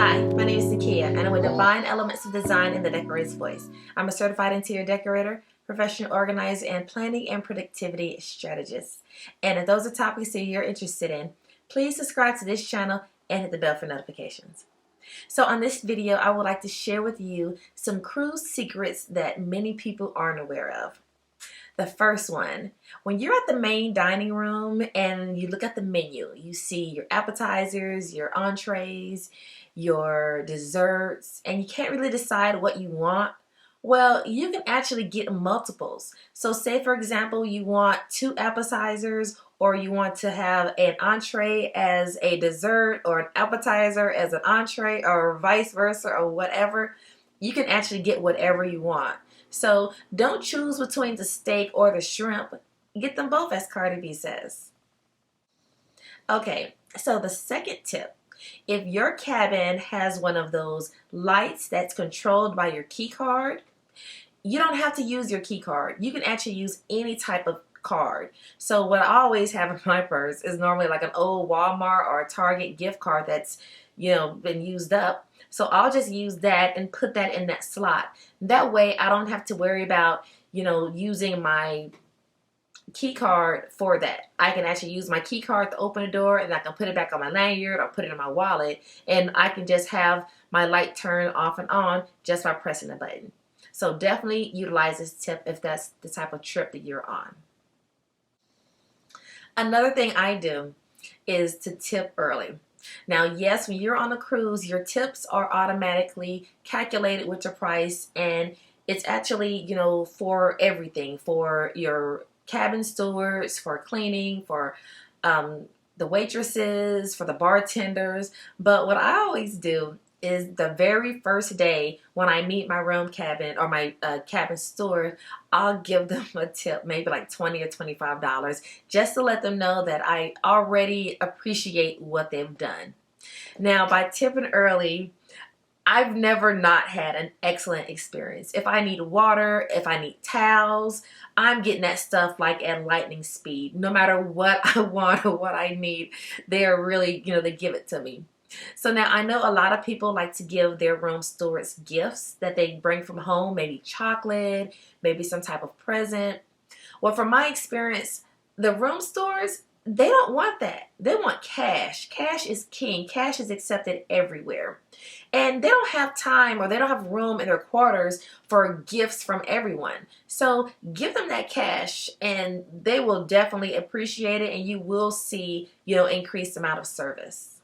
Hi, my name is Nakia, and I'm with Divine Elements of Design in the Decorator's Voice. I'm a certified interior decorator, professional organizer, and planning and productivity strategist. And if those are topics that you're interested in, please subscribe to this channel and hit the bell for notifications. So on this video, I would like to share with you some cruise secrets that many people aren't aware of. The first one, when you're at the main dining room and you look at the menu, you see your appetizers, your entrees, your desserts, and you can't really decide what you want. Well, you can actually get multiples. So say, for example, you want 2 appetizers, or you want to have an entree as a dessert or an appetizer as an entree, or vice versa, or whatever. You can actually get whatever you want. So don't choose between the steak or the shrimp. Get them both, as Cardi B says. Okay, so the second tip. If your cabin has one of those lights that's controlled by your key card, you don't have to use your key card. You can actually use any type of card. So what I always have in my purse is normally like an old Walmart or a Target gift card that's, been used up. So I'll just use that and put that in that slot. That way I don't have to worry about, using my key card for that. I can actually use my key card to open the door, and I can put it back on my lanyard or put it in my wallet, and I can just have my light turn off and on just by pressing the button. So definitely utilize this tip if that's the type of trip that you're on. Another thing I do is to tip early. Now, yes, when you're on a cruise, your tips are automatically calculated with your price, and it's actually, for everything, for your cabin stewards, for cleaning, for the waitresses, for the bartenders. But what I always do is the very first day when I meet my room cabin or my cabin steward, I'll give them a tip, maybe like $20 or $25, just to let them know that I already appreciate what they've done. Now, by tipping early, I've never not had an excellent experience. If I need water, if I need towels, I'm getting that stuff like at lightning speed. No matter what I want or what I need, they are really, they give it to me. So now I know a lot of people like to give their room stewards gifts that they bring from home, maybe chocolate, maybe some type of present. Well, from my experience, the room stewards, they don't want that. They want cash. Cash is king. Cash is accepted everywhere. And they don't have time, or they don't have room in their quarters for gifts from everyone. So give them that cash and they will definitely appreciate it, and you will see, increased amount of service.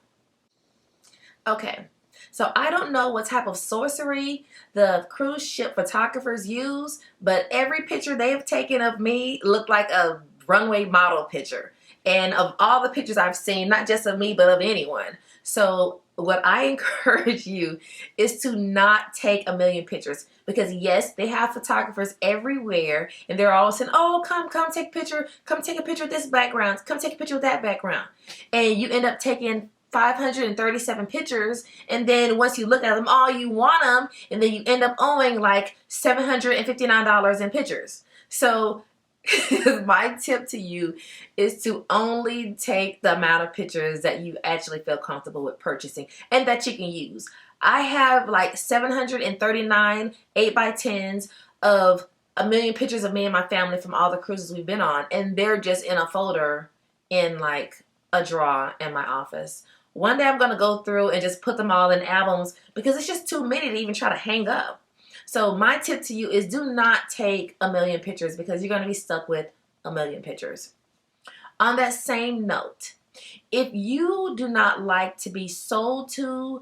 Okay, so I don't know what type of sorcery the cruise ship photographers use, but every picture they've taken of me looked like a runway model picture. And of all the pictures I've seen, not just of me, but of anyone. So what I encourage you is to not take a million pictures, because yes, they have photographers everywhere, and they're always saying, oh, come take a picture, come take a picture of this background, come take a picture of that background. And you end up taking 537 pictures, and then once you look at them all, you want them, and then you end up owing like $759 in pictures. So my tip to you is to only take the amount of pictures that you actually feel comfortable with purchasing and that you can use. I have like 739 8x10s of a million pictures of me and my family from all the cruises we've been on, and they're just in a folder in like a drawer in my office. One day I'm going to go through and just put them all in albums, because it's just too many to even try to hang up. So my tip to you is do not take a million pictures, because you're going to be stuck with a million pictures. On that same note, if you do not like to be sold to,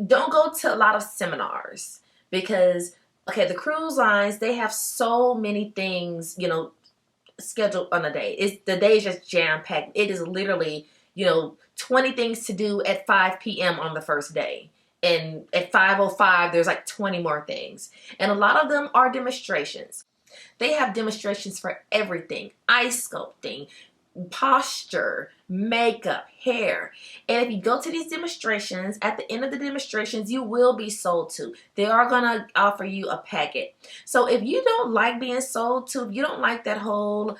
don't go to a lot of seminars, because, okay, the cruise lines, they have so many things, scheduled on a day. The day is just jam-packed. It is literally, 20 things to do at 5 p.m. on the first day. And at 5:05, there's like 20 more things. And a lot of them are demonstrations. They have demonstrations for everything. Ice sculpting, posture, makeup, hair. And if you go to these demonstrations, at the end of the demonstrations, you will be sold to. They are going to offer you a packet. So if you don't like being sold to, if you don't like that whole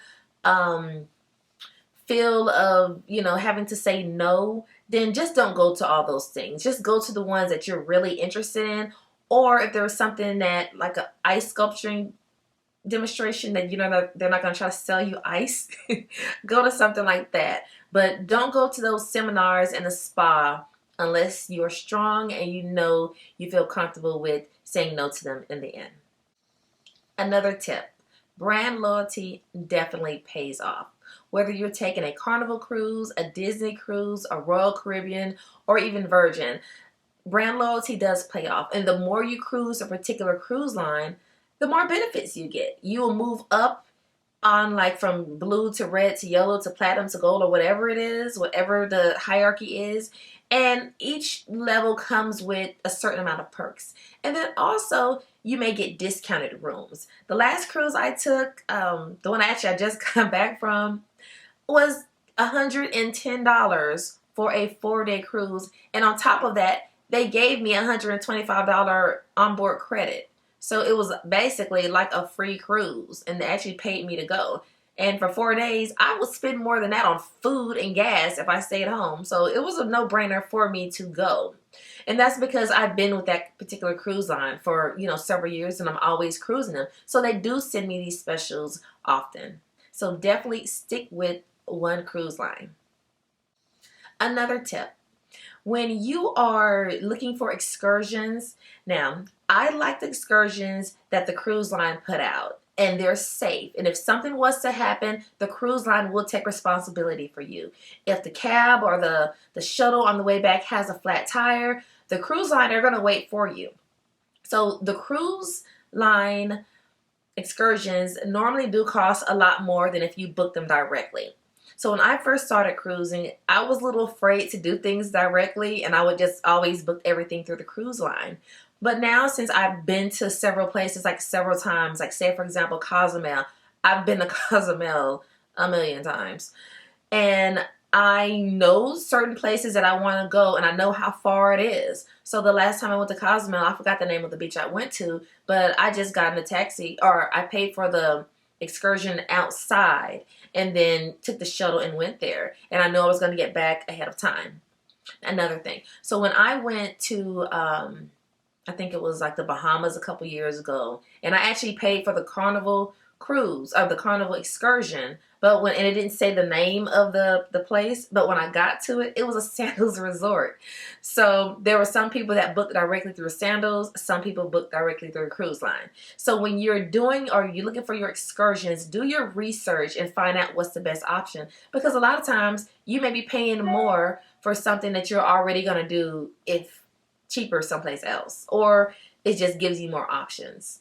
feel of, having to say no, then just don't go to all those things. Just go to the ones that you're really interested in. Or if there's something that, like an ice sculpturing demonstration, that they're not going to try to sell you ice, go to something like that. But don't go to those seminars in a spa unless you're strong and you feel comfortable with saying no to them in the end. Another tip, brand loyalty definitely pays off. Whether you're taking a Carnival cruise, a Disney cruise, a Royal Caribbean, or even Virgin, brand loyalty does pay off. And the more you cruise a particular cruise line, the more benefits you get. You will move up on, like, from blue to red to yellow to platinum to gold, or whatever it is, whatever the hierarchy is. And each level comes with a certain amount of perks. And then also, you may get discounted rooms. The last cruise I took, the one I just got back from, was $110 for a 4-day cruise. And on top of that, they gave me a $125 onboard credit. So it was basically like a free cruise, and they actually paid me to go. And for 4 days, I would spend more than that on food and gas if I stayed home. So it was a no-brainer for me to go. And that's because I've been with that particular cruise line for, several years, and I'm always cruising them. So they do send me these specials often. So definitely stick with one cruise line. Another tip. When you are looking for excursions, now, I like the excursions that the cruise line put out, and they're safe. And if something was to happen, the cruise line will take responsibility for you. If the cab or the shuttle on the way back has a flat tire, the cruise line are going to wait for you. So the cruise line excursions normally do cost a lot more than if you book them directly. So when I first started cruising, I was a little afraid to do things directly, and I would just always book everything through the cruise line. But now, since I've been to several places, like several times, like say for example Cozumel, I've been to Cozumel a million times, and I know certain places that I want to go, and I know how far it is. So the last time I went to Cozumel, I forgot the name of the beach I went to, but I just got in a taxi, or I paid for the excursion outside and then took the shuttle and went there. And I know I was going to get back ahead of time. Another thing. So when I went to, I think it was like the Bahamas a couple years ago, and I actually paid for the Carnival cruise, or the Carnival excursion, but and it didn't say the name of the place, but when I got to it, it was a Sandals resort. So there were some people that booked directly through Sandals, some people booked directly through a cruise line. So when you're doing, or you're looking for your excursions, do your research and find out what's the best option, because a lot of times you may be paying more for something that you're already going to do if cheaper someplace else, or it just gives you more options.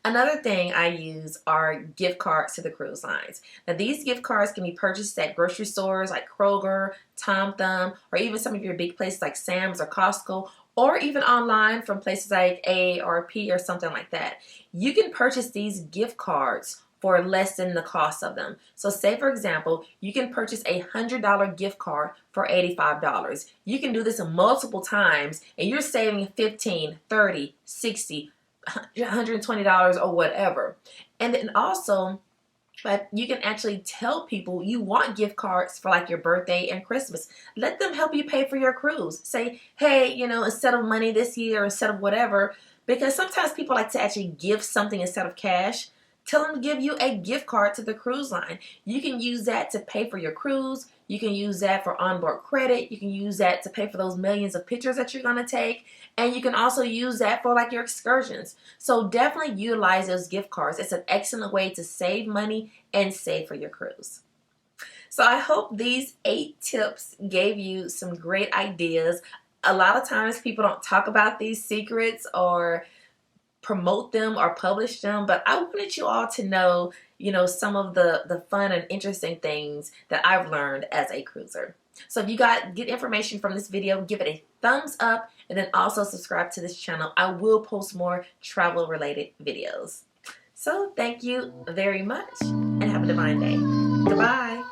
Another thing I use are gift cards to the cruise lines. Now, these gift cards can be purchased at grocery stores like Kroger, Tom Thumb, or even some of your big places like Sam's or Costco, or even online from places like AARP or something like that. You can purchase these gift cards for less than the cost of them. So say, for example, you can purchase a $100 gift card for $85. You can do this multiple times, and you're saving $15, $30, $60, $120 or whatever. And then also, but you can actually tell people you want gift cards for like your birthday and Christmas. Let them help you pay for your cruise. Say, hey, instead of money this year, instead of whatever, because sometimes people like to actually give something instead of cash. Tell them to give you a gift card to the cruise line. You can use that to pay for your cruise. You can use that for onboard credit. You can use that to pay for those millions of pictures that you're going to take. And you can also use that for like your excursions. So definitely utilize those gift cards. It's an excellent way to save money and save for your cruise. So I hope these 8 tips gave you some great ideas. A lot of times people don't talk about these secrets or promote them or publish them, but I wanted you all to know, some of the fun and interesting things that I've learned as a cruiser. So if you got good information from this video, give it a thumbs up, and then also subscribe to this channel. I will post more travel related videos. So thank you very much, and have a divine day. Goodbye.